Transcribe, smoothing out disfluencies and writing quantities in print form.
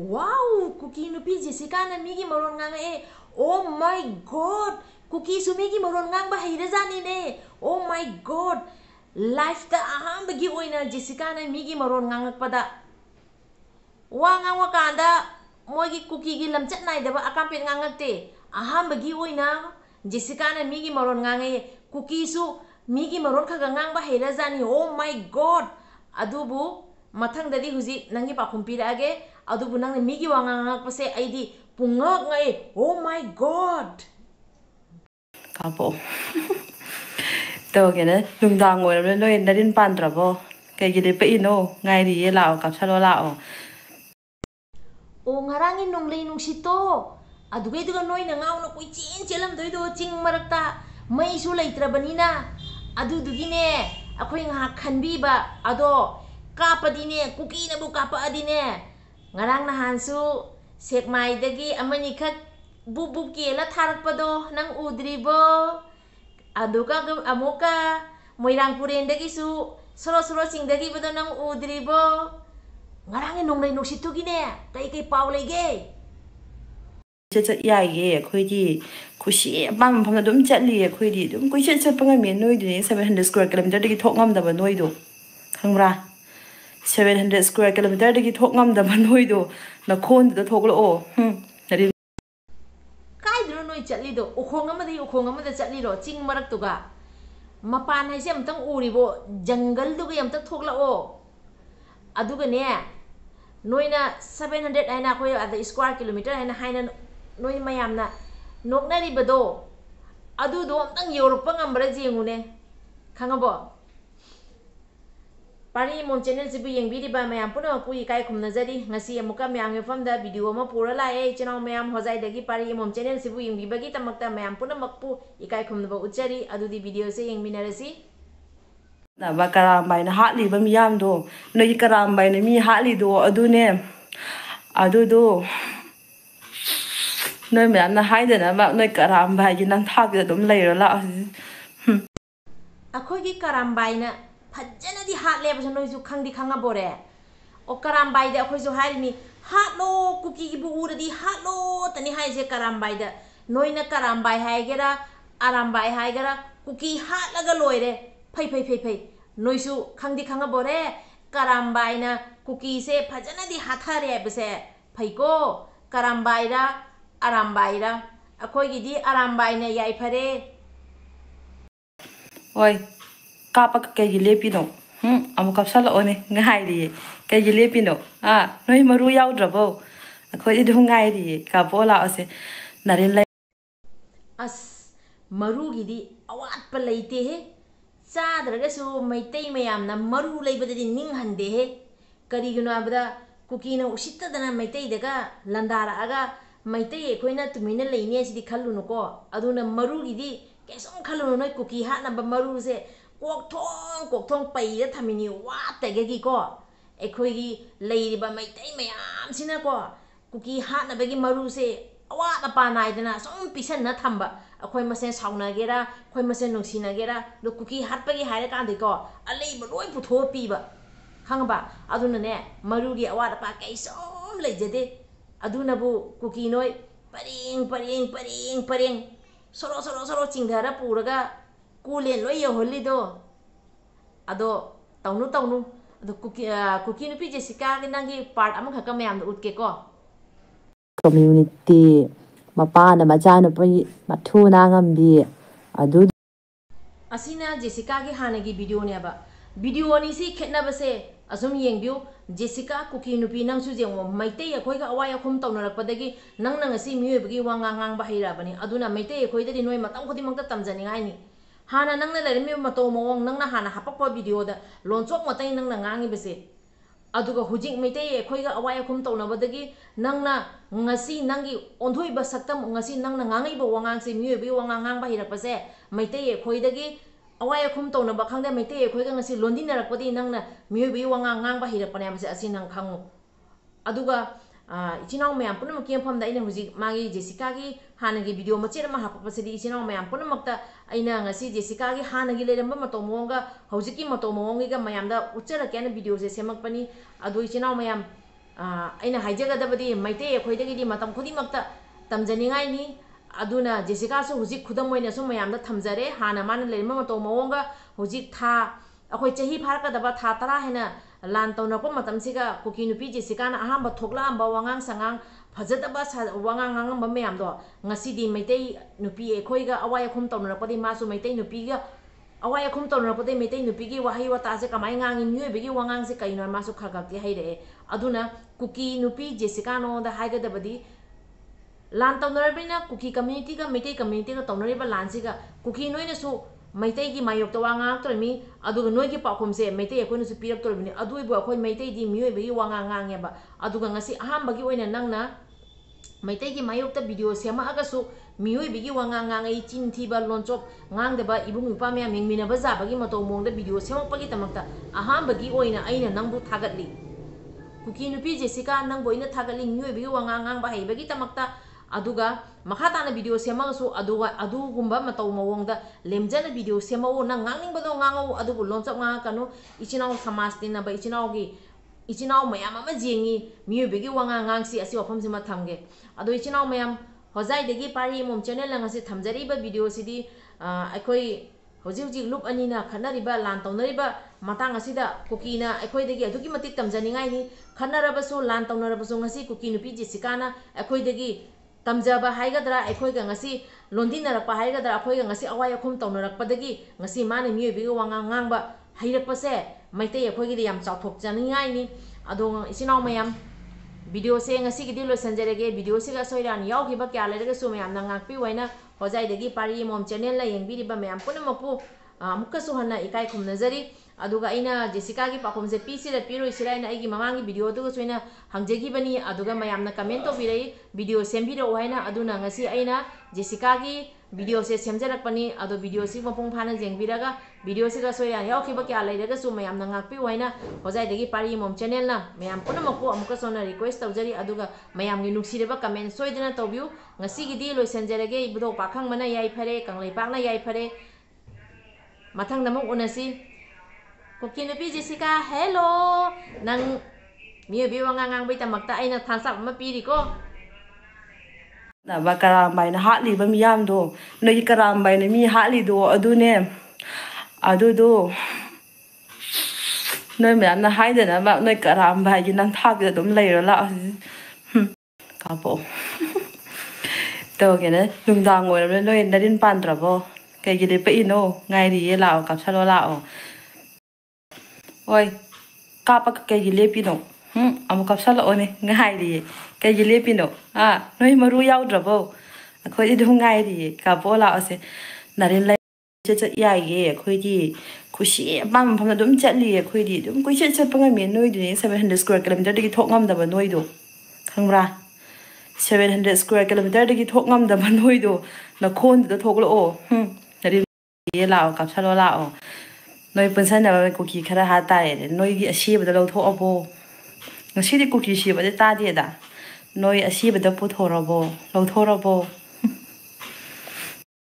Wow, Kuki nupi Jessica na migi maron nga eh. Oh my god. Kuki su migi maron nga ba hayrazani ne. Oh my god. Life ta aham bagi oina Jessica na migi maron nga pada. Wa nga wakanda mogi Kuki gi lamchat nai daba akampet nga ngate. Aham bagi oina Jessica na migi maron nga eh. Kuki su migi maron khaga nga ba hayrazani. Oh my god. Adubu mathang dadi huzi nangi pakumpira age. Adubu nang migi wangangak pase aidi pungak ngai. Oh my god. Kapo. Tawagena nungdang ngồi lên nói narin pandrabo. Kay gidi pa ino ngai ri lao kapsalo lao. O ngarangin nung lay nung sito. Adugay duga noy na ngaw na kuy chin chilam doy do ching marakta may su laytrabanina. Adudugine akoy nga khanbiba ado kapadine Kuki na bu kapa adine. Ngarang na hansu sekmay dagi amani khat bubuk kela tharakpado nang udribo. Aduka amuka moirang puren dagi su soro sing dagi bado nang udribo. Ngarangin nung lay nung sito gine kay paw lege. Chat yai ye khoi di khushi bam pham na dum chat li khoi di dum koi chat panga me noi di 700 square kilometer dagi thok ngam da ba noi do khangra 700 square kilometer dagi thok ngam da ba noi do na khon da thok lo o nari Kai dro noi chatli do ukhong amada chatli ro ching marak tuga mapan hai se amtang uri bo jungle du ga amtang thokla o aduga ne noina 700 aina khoi ada square kilometer haina noi mayam na noknari bado adu do amtang europe ngambra jengune khangabo Pari mom channel sibu yengbiri ba mayam puna pu ikai khumna jari ngasi amuka mayam gefam da video ma pura la e channel mayam hojai dagi pari mom channel sibu yengbi bagi tamakta mayam puna makpu ikai khumna ba uchari adudi video se yengminarasi na ba karambai na hatli ba miyam do noi karambai na mi hatli do adu ne adu do noi mayam na haida na ba noi karambai gi nan thak da dum leira la akhoi gi karambai na Fajana di hat le basa noi ju khang di khanga bore o karambai da akhoi ju hari ni hat lo Kuki gi bu ura di hat lo tani hai je karambai da noi na karambai hai gera arambai hai gera Kuki hat laga loire phai noi su khang di khanga bore karambai na Kuki se fajana di hathare base phai ko karambai ra arambai ra akhoi gi di arambai na yai phare oi kapa kay gilepino amu kapsala one ngai ri kay gilepino noi maru yaw drabo akhoi du ngai ri ka bola ase narin lai as maru gidi awat pa leite he chadraga su maitai mayam na maru leibadadi ning hande he kari guna abada Kuki na usitta dana maitai daga landara aga maitai ekoina tumina leine sidi khallu no ko aduna maru gidi kesom khallu no Kuki ha na ba maru se kok thong pai da thamini wa tege gi ko ekhoi gi leiriba maitai mayam sina ko Kuki ha na bagi maru se awa na pa nai dana som pisan na thamba akhoi masen sauna gera khoi masen nungsina gera do Kuki hat pagi haire kan de ko alei ba loi putho pi ba khangba aduna ne maru gi awa da pa kai som leijade aduna bu Kuki noi paring soro chingdara puraga kulen loi yoholi do ado taunu ado Kuki nupi Jessica nangi part ama khaka mayam da utke ko community mapana majana pai mathu na ngambi adu asina Jessica gi hanagi video ne ba video ni si khetna base asum yengbiu Jessica Kuki nupi nang su jengmo maitei akhoi ga awaya khum tawnarak padagi nang ngasi miyoibagi wangang ba haira bani aduna maitei akhoi dadi noi matam khodi mangta tamjani ngai ni Hana nang na lerimi mato mawang nang na hana hapakpa video da lonchok matai nang na ngangi bese aduga hujik maitai ekhoi ga awai akhum tawna badagi nang na ngasi nangi onthoi ba saktam ngasi nang na ngangi ba wangang se miyo bi wangang ba hirak pase maitai ekhoi dagi awai akhum tawna ba khangda maitai ekhoi ga ngasi londi narak padi nang na miyo bi wangang ba hirak pane amse asi nang khangu aduga ichinaw mayam punam kiam pham da ina hujik magi Jessica gi hana gi video machet ma happa pasidi ichinaw mayam punam makta aina ngasi Jessica gi hana gi leramba matomonga hojiki matomongi ga mayam da uchara kana video se semak pani adu ichinaw mayam ꯑꯩꯅ ꯍꯥꯏꯖꯒꯗꯕꯗꯤ ꯃꯩꯇꯩ ꯑꯩꯈꯣꯏꯗꯒꯤꯗꯤ ꯃꯇꯝ ꯈꯨꯗꯤꯡꯃꯛꯇ ꯇꯝꯖꯅꯤꯡꯉꯥꯏꯅꯤ ꯑꯗꯨꯅ ꯖꯦꯁꯤꯀꯥꯁꯨ ꯍꯧꯖꯤꯛ ꯈꯨꯗꯝ ꯑꯣꯏꯅ ꯁꯨꯝ ꯃꯌꯥꯝꯗ ꯊꯝꯖꯔꯦ ꯍꯥꯟꯅ ꯃꯥꯅ ꯂꯩꯔꯝꯕ ꯃꯇꯧ ꯃꯑꯣꯡꯒ ꯍꯧꯖꯤꯛ ꯑꯩꯈꯣꯏ ꯆꯍꯤ ꯐꯥꯔꯛꯀꯗꯕ ꯊꯥ 10 ꯍꯦꯟꯅ ꯂꯥꯟ ꯇꯧꯅꯔꯛꯄ ꯃꯇꯝꯁꯤꯒ ꯀꯨꯀꯤ ꯅꯨꯄꯤ ꯖꯦꯁꯤꯀꯥꯅ ꯑꯍꯥꯟꯕ ꯊꯣꯛꯂꯛꯑꯝꯕ ꯋꯥꯉꯥꯡ ꯁꯉꯥꯡ ꯐꯖꯗꯕ ꯋꯥꯉꯥꯡ ꯉꯥꯡꯉꯝꯕ ꯃꯌꯥꯝꯗꯣꯉꯁꯤꯗꯤ ꯃꯩꯇꯩ ꯅꯨꯄꯤ ꯑꯩꯈꯣꯏꯒ ꯑꯋꯥꯏ ꯑꯈꯨꯝ ꯇꯧꯅꯔꯛꯄꯗꯤ ꯃꯥꯁꯨ ꯃꯩꯇꯩ ꯅꯨꯄꯤꯒ ꯑꯋꯥꯏ ꯑꯈꯨꯝ ꯇꯧꯅꯔꯛꯄꯗꯤ ꯃꯩꯇꯩ ꯅꯨꯄꯤꯒꯤ ꯋꯥꯍꯩ ꯋꯥꯇꯥꯁꯦ ꯀꯃꯥꯏꯅ ꯉꯥꯡꯉꯤ ꯃꯤꯑꯣꯏꯕꯒꯤ ꯋꯥꯉꯥꯡꯁꯦ ꯀꯩꯅꯣ ꯃꯥꯁꯨ ꯈꯔ ꯈꯔꯗꯤ ꯍꯩꯔꯛꯑꯦ ꯑꯗꯨꯅ ꯀꯨꯀꯤ ꯅꯨꯄꯤ ꯖꯦꯁꯤꯀꯥꯅꯣꯗ ꯍꯥꯏꯒꯗꯕꯗꯤ ꯂꯥꯟ ꯇꯧꯅꯔꯕꯅꯤꯅ ꯀꯨꯀꯤ ꯀꯝꯃ꯭ꯌꯨꯅꯤꯇꯤꯒ ꯃꯩꯇꯩ ꯀꯝꯃ꯭ꯌꯨꯅꯤꯇꯤꯒ ꯇꯧꯅꯔꯤꯕ ꯂꯥꯟꯁꯤꯒ ꯀꯨꯀꯤ ꯅꯣꯏꯅꯁꯨ ꯃꯩꯇꯩꯒꯤ ꯃꯥꯌꯣꯛꯇ ꯋꯥ ꯉꯥꯡꯉꯛꯇꯣꯔꯤꯕꯅꯤ ꯑꯗꯨꯒ ꯅꯣꯏꯒꯤ ꯄꯥꯎꯈꯨꯝꯁꯦ ꯃꯩꯇꯩ ꯑꯩꯈꯣꯏꯅꯁꯨ ꯄꯤꯔꯛꯇꯣꯔꯤꯕꯅꯤ ꯑꯗꯨꯕꯨ ꯑꯩꯈꯣꯏ ꯃꯩꯇꯩꯗꯤ ꯃꯤꯑꯣꯏꯕꯒꯤ ꯋꯥꯉꯥꯡ ꯉꯥꯡꯉꯦꯕ ꯑꯗꯨꯒ ꯉꯁꯤ ꯑꯍꯥꯟꯕꯒꯤ ꯑꯣꯏꯅ ꯅꯪꯅ ꯃꯩꯇꯩꯒꯤ ꯃꯥꯌꯣꯛꯇ ꯚꯤꯗꯤꯑꯣ ꯁꯦꯝꯃꯛꯑꯒꯁꯨ ꯃꯤꯑꯣꯏꯕꯒꯤ ꯋꯥꯉꯥꯡ ꯉꯥꯡꯉꯛꯏ ꯆꯤꯟ ꯊꯤꯕ ꯂꯣꯟꯆꯣꯞ ꯉꯥꯡꯗꯕ ꯏꯕꯨꯡ ꯅꯨꯄꯥ ꯃꯌꯥꯝ ꯌꯦꯡꯃꯤꯟꯅꯕ ꯖꯥꯕꯒꯤ ꯃꯇꯧ ꯃꯑꯣꯡꯗ ꯚꯤꯗꯤꯑꯣ ꯁꯦꯝꯃꯛꯄꯒꯤꯗꯃꯛꯇ ꯑꯍꯥꯟꯕꯒꯤ ꯑꯣꯏꯅ ꯑꯩꯅ ꯅꯪꯕꯨ ꯊꯥꯒꯠꯂꯤ ꯀꯨꯀꯤ ꯅꯨꯄꯤ ꯖꯦꯁꯤꯀꯥ ꯅꯪꯕꯨ ꯑꯩꯅ ꯊꯥꯒꯠꯂꯤ ꯃꯤꯑꯣꯏꯕꯒꯤ ꯋꯥꯉꯥꯡ ꯉꯥꯡꯕ ꯍꯩꯕꯒꯤꯗꯃꯛꯇ ꯑꯗꯨꯒ ꯃꯈꯥ ꯇꯥꯅ ꯚꯤꯗꯤꯑꯣ ꯁꯦꯝꯃꯒꯁꯨ ꯑꯗꯨꯒꯨꯝꯕ ꯃꯇꯧ ꯃꯑꯣꯡꯗ ꯂꯦꯝꯖꯅ ꯚꯤꯗꯤꯑꯣ ꯁꯦꯝꯃꯛꯎ ꯅꯪ ꯉꯥꯡꯅꯤꯡꯕꯗꯣ ꯉꯥꯡꯉꯛꯎ ꯑꯗꯨꯕꯨ ꯂꯣꯟꯆꯞ ꯉꯥꯡꯉꯛꯀꯅꯨ ꯏꯆꯤꯟ ꯁꯃꯥꯖ ꯇꯤꯟꯅꯕ ꯏꯆꯤꯟ ꯃꯌꯥꯝ ꯑꯃ ꯌꯦꯡꯉꯤ ꯃꯤꯑꯣꯏꯕꯒꯤ ꯋꯥꯉꯥꯡ ꯉꯥꯡꯁꯤ ꯑꯁꯤ ꯋꯥꯐꯝꯁꯤꯃ ꯊꯝꯒꯦ ꯑꯗꯣ ꯏꯆꯤꯟ ꯃꯌꯥꯝ ꯍꯣꯖꯥꯏꯗꯒꯤ ꯄꯥꯔꯤ ꯏꯃꯣꯝ ꯆꯦꯅꯦꯜꯅ ꯉꯁꯤ ꯊꯝꯖꯔꯤꯕ ꯚꯤꯗꯤꯑꯣꯁꯤꯗꯤ ꯑꯩꯈꯣꯏ ꯍꯧꯖꯤꯛ ꯂꯨꯞ ꯑꯅꯤꯅ ꯈꯠꯅꯔꯤꯕ ꯂꯥꯟ ꯇꯧꯅꯔꯤꯕ ꯃꯇꯥꯡ ꯑꯁꯤꯗ ꯀꯨꯀꯤꯅ ꯑꯩꯈꯣꯏꯗꯒꯤ ꯑꯗꯨꯛꯀꯤ ꯃꯇꯤꯛ ꯇꯝꯖꯅꯤꯡꯉꯥꯏꯅꯤ ꯈꯠꯅꯔꯕꯁꯨ ꯂꯥꯟ ꯇꯧꯅꯔꯕꯁꯨꯉꯁꯤ ꯀꯨꯀꯤ ꯅꯨꯄꯤ ꯖꯦꯁꯤꯀꯥꯅ ꯑꯩꯈꯣꯏꯗꯒꯤ ꯇꯝꯖꯕ ꯍꯥꯏꯒꯗ꯭ꯔꯥ ꯑꯩꯈꯣꯏꯒꯉꯁꯤ ꯂꯣꯟꯗꯤꯟꯅꯔꯛꯄ ꯍꯥꯏꯒꯗ꯭ꯔꯥ ꯑꯩꯈꯣꯏꯒꯉꯁꯤ ꯑꯋꯥꯏ ꯑꯈꯨꯝ ꯇꯧꯅꯔꯛꯄꯗꯒꯤꯉꯁꯤ ꯃꯥꯅ ꯃꯤꯑꯣꯏꯕꯒꯤ ꯋꯥꯉꯥꯡ ꯉꯥꯡꯕ ꯍꯩꯔꯛꯄꯁꯦ ꯃꯩꯇꯩ ꯑꯩꯈꯣꯏꯒꯤꯗꯤ ꯌꯥꯝ ꯆꯥꯎꯊꯣꯛꯆꯅꯤꯡꯉꯥꯏꯅꯤ ꯑꯗꯣ ꯏꯆꯤꯟ ꯃꯌꯥꯝ ꯚꯤꯗꯤꯑꯣꯁꯦ ꯉꯁꯤꯒꯤꯗꯤ ꯂꯣꯏꯁꯤꯟꯖꯔꯒꯦ ꯚꯤꯗꯤꯑꯣꯁꯤꯒ ꯑꯁꯣꯏꯔꯥꯟ ꯌꯥꯎꯈꯤꯕ ꯀꯌꯥ ꯂꯩꯔꯒꯁꯨ ꯃꯌꯥꯝꯅ ꯉꯥꯛꯄꯤꯌꯨ ꯍꯥꯏꯅ ꯍꯣꯖꯥꯏꯗꯒꯤ ꯄꯥꯔꯤ ꯏꯃꯣꯝ ꯆꯦꯅꯦꯜꯅ ꯌꯦꯡꯕꯤꯔꯤꯕ ꯃꯌꯥꯝ ꯄꯨꯝꯅꯃꯛꯄꯨ ꯑꯃꯨꯛꯀꯁꯨ ꯍꯟꯅ ꯏꯀꯥꯏ ꯈꯨꯝꯅꯖꯔꯤ ꯑꯗꯨꯒ ꯑꯩꯅ ꯖꯦꯁꯤꯀꯥꯒꯤ ꯄꯥꯎꯈꯨꯝꯁꯦ ꯄꯤꯁꯤꯔ ꯄꯤꯔꯣꯏꯁꯤꯔ ꯍꯥꯏꯅ ꯑꯩꯒꯤ ꯃꯃꯥꯡꯒꯤ ꯚꯤꯗꯤꯑꯣꯗꯨꯒꯁꯨ ꯑꯩꯅ ꯍꯪꯖꯈꯤꯕꯅꯤ ꯑꯗꯨꯒ ꯃꯌꯥꯝꯅ ꯀꯃꯦꯟ ꯇꯧꯕꯤꯔꯛꯏ ꯚꯤꯗꯤꯑꯣ ꯁꯦꯝꯕꯤꯔꯛꯎ ꯍꯥꯏꯅ ꯑꯗꯨꯅ ꯉꯁꯤ ꯑꯩꯅ ꯖꯦꯁꯤꯀꯥꯒꯤ ꯚꯤꯗꯤꯑꯣꯁꯦ ꯁꯦꯝꯖꯔꯛꯄꯅꯤ ꯑꯗꯣ ꯚꯤꯗꯤꯑꯣꯁꯤ ꯃꯄꯨꯡ ꯐꯥꯅ ꯌꯦꯡꯕꯤꯔꯒ ꯚꯤꯗꯤꯑꯣꯁꯤꯒ ꯁꯣꯏꯔꯥꯟ ꯌꯥꯎꯈꯤꯕ ꯀꯌꯥ ꯂꯩꯔꯒꯁꯨ ꯃꯌꯥꯝꯅ ꯉꯥꯛꯄꯤꯌꯨ ꯍꯥꯏꯅ ꯍꯣꯖꯥꯏꯗꯒꯤ ꯄꯥꯔꯤ ꯏꯃꯣꯝ ꯆꯦꯅꯦꯜꯅ ꯃꯌꯥꯝ ꯄꯨꯝꯅꯃꯛꯄꯨ ꯑꯃꯨꯛꯀꯁꯨ ꯍꯟꯅ ꯔꯤꯀ꯭ꯋꯦꯁ ꯇꯧꯖꯔꯤ ꯑꯗꯨꯒ ꯃꯌꯥꯝꯒꯤ ꯅꯨꯡꯁꯤꯔꯕ ꯀꯃꯦꯟ ꯁꯣꯏꯗꯅ ꯇꯧꯕꯤꯌꯨ ꯉꯁꯤꯒꯤꯗꯤ ꯂꯣꯏꯁꯤꯟꯖꯔꯒꯦ ꯏꯕꯨꯙꯧ ꯄꯥꯈꯪꯕꯅ ꯌꯥꯏꯐꯔꯦ ꯀꯪꯂꯩꯄꯥꯛꯅ ꯌꯥꯏꯐꯔꯦ ꯃꯊꯪꯗ ꯑꯃꯨꯛ ꯎꯅꯁꯤ ꯀꯨꯀꯤ ꯅꯨꯄꯤ ꯖꯦꯁꯤꯀꯥ ꯍꯦꯜꯂꯣ ꯅꯪ ꯃꯤꯑꯣꯏꯕꯒꯤ ꯋꯥꯉꯥꯡ ꯉꯥꯡꯕꯒꯤꯗꯃꯛꯇ ꯑꯩꯅ ꯊꯝꯁ ꯑꯞ ꯑꯃ ꯄꯤꯔꯤꯀꯣ ꯀꯔꯥꯝꯕꯥꯏꯅ ꯍꯥꯠꯂꯤꯕ ꯃꯤꯌꯥꯝꯗꯣ ꯅꯣꯏꯒꯤ ꯀꯔꯥꯝꯕꯥꯏꯅ ꯃꯤ ꯍꯥꯠꯂꯤꯗꯣ ꯑꯗꯨꯅꯦ ꯑꯗꯨꯗꯣ ꯅꯣꯏ ꯃꯌꯥꯝꯅ ꯍꯥꯏꯗꯅꯕ ꯅꯣꯏ ꯀꯔꯥꯝꯕꯥꯏꯒꯤ ꯅꯝꯊꯥꯛꯇ ꯑꯗꯨꯝ ꯂꯩꯔ ꯂꯥꯛꯑꯣ ꯀꯥꯞꯄꯣ ꯇꯧꯒꯦꯅ ꯅꯨꯡꯗꯥꯡ ꯑꯣꯏꯔꯕꯅꯤꯅ ꯅꯣꯏ ꯅꯔꯤꯟ ꯄꯥꯟꯗ꯭ꯔꯕꯣ ꯀꯩꯒꯤ ꯂꯦꯞꯄꯛꯏꯅꯣ ꯉꯥꯏꯔꯤꯌꯦ ꯂꯥꯛꯑꯣ ꯀꯥꯞꯁꯜꯂꯣ ꯂꯥꯛꯑꯣ ꯍꯣꯏ ꯀꯥꯞꯄꯒ ꯀꯩꯒꯤ ꯂꯦꯞꯄꯤꯅꯣ ꯑꯃꯨꯛ ꯀꯥꯞꯁꯜꯂꯛꯑꯣꯅꯦ ꯉꯥꯏꯔꯤꯌꯦ ꯀꯩꯒꯤ ꯂꯦꯞꯄꯤꯅꯣ ꯅꯣꯏ ꯃꯔꯨ ꯌꯥꯎꯗ꯭ꯔꯕꯣ ꯑꯩꯈꯣꯏꯗꯤ ꯑꯗꯨꯝ ꯉꯥꯏꯔꯤꯌꯦ ꯀꯥꯞꯄꯣ ꯂꯥꯛꯑꯣꯁꯦ ꯅꯔꯤꯟ ꯂꯩ ꯆꯠ ꯌꯥꯏꯌꯦ ꯑꯩꯈꯣꯏꯗꯤ ꯈꯨꯁꯤ ꯑꯄꯥꯝꯕ ꯃꯐꯝꯗ ꯑꯗꯨꯝ ꯆꯠꯂꯤꯌꯦ ꯑꯩꯈꯣꯏꯗꯤ ꯑꯗꯨꯝ ꯀꯣꯏꯆꯠ ꯆꯠꯄ ꯉꯝꯃꯦ ꯅꯣꯏꯗꯨꯅꯦ 700 ꯁ꯭ꯀ꯭ꯋꯥꯔ ꯀꯤꯂꯣꯃꯤꯇꯔꯗꯒꯤ ꯊꯣꯛ ꯉꯝꯗꯕ ꯅꯣꯏꯗꯣ ꯈꯪꯕ꯭ꯔꯥ 700 ꯁ꯭ꯀ꯭ꯋꯥꯔ ꯀꯤꯂꯣꯃꯤꯇꯔꯗꯒꯤ ꯊꯣꯛ ꯉꯝꯗꯕ ꯅꯣꯏꯗꯣ ꯅꯈꯣꯟꯗꯨꯗ ꯊꯣꯛꯂꯛꯑꯣ ꯅꯔꯤꯟ ꯂꯥꯛꯑꯣ ꯀꯥꯞꯁꯜꯂꯣ ꯂꯥꯛꯑꯣ ꯅꯣꯏ ꯄꯨꯟꯁꯟꯅꯕ ꯀꯨꯀꯤ ꯈꯔ ꯍꯥꯇꯥꯔꯦꯅꯦ ꯅꯣꯏꯒꯤ ꯑꯁꯤꯕꯗ ꯂꯧꯊꯣꯛꯑꯕꯣ ꯉꯁꯤꯗꯤ ꯀꯨꯀꯤ ꯁꯤꯕꯗꯤ ꯇꯥꯗꯦꯗ ꯅꯣꯏ ꯑꯁꯤꯕꯗ ꯄꯨꯊꯣꯔꯕꯣ ꯂꯧꯊꯣꯔꯕꯣ